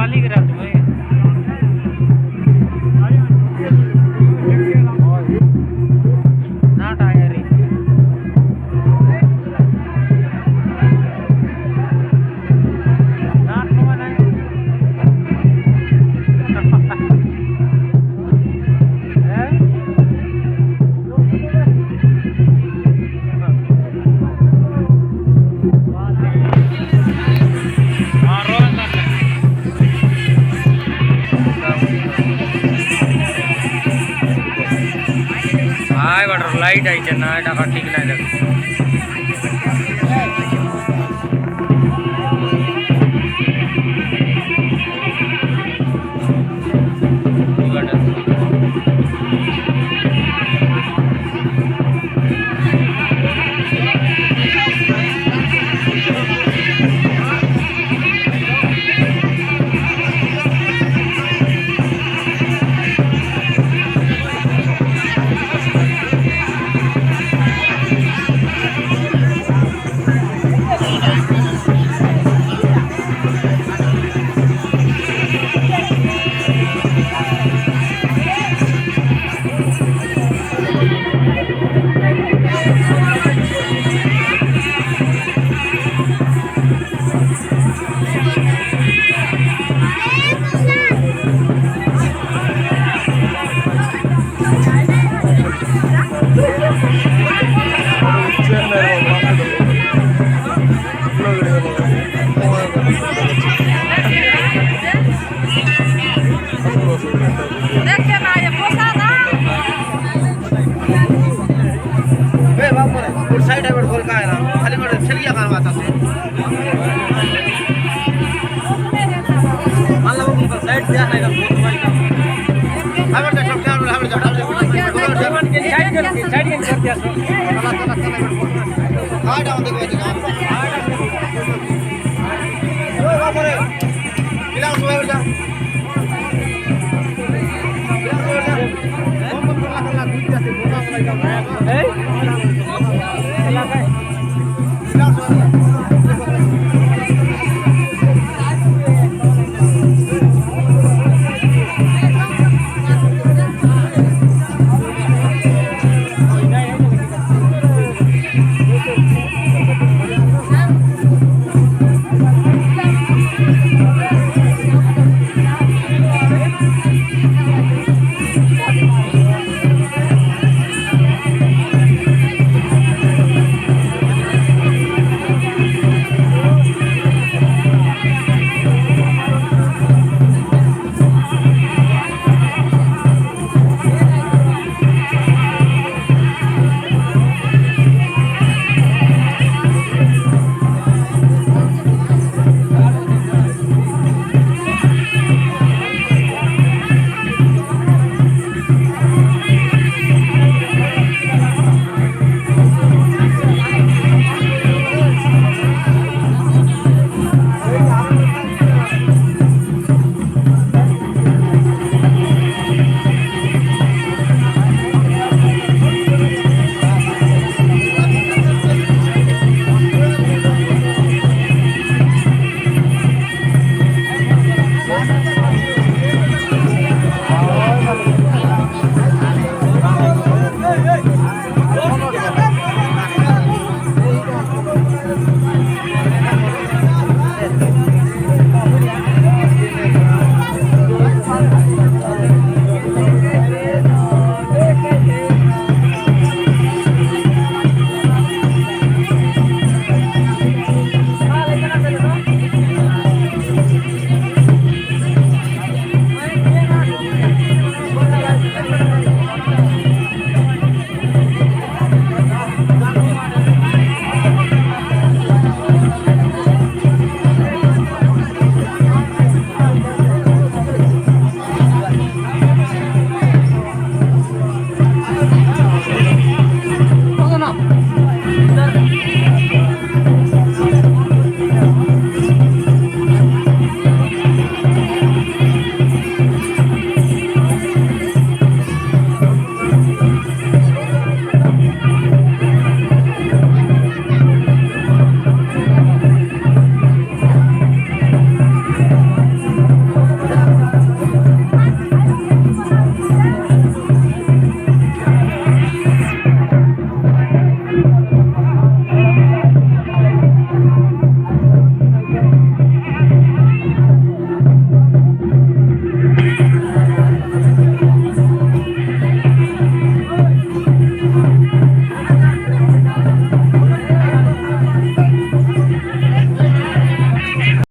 बाली गिरा तुम्हें ना टायर ही ना कौन है लाइट आई ना टाका ठीक नहीं लगे साइड है खोल का है ना खाली में छलिया का बात है मान लो वो साइड दिया नहीं ना हमें तो सब क्या हमें जवान के साइड कर दिया चला हां डाउन देखो ओए बाप रे मिला सुबह बेटा है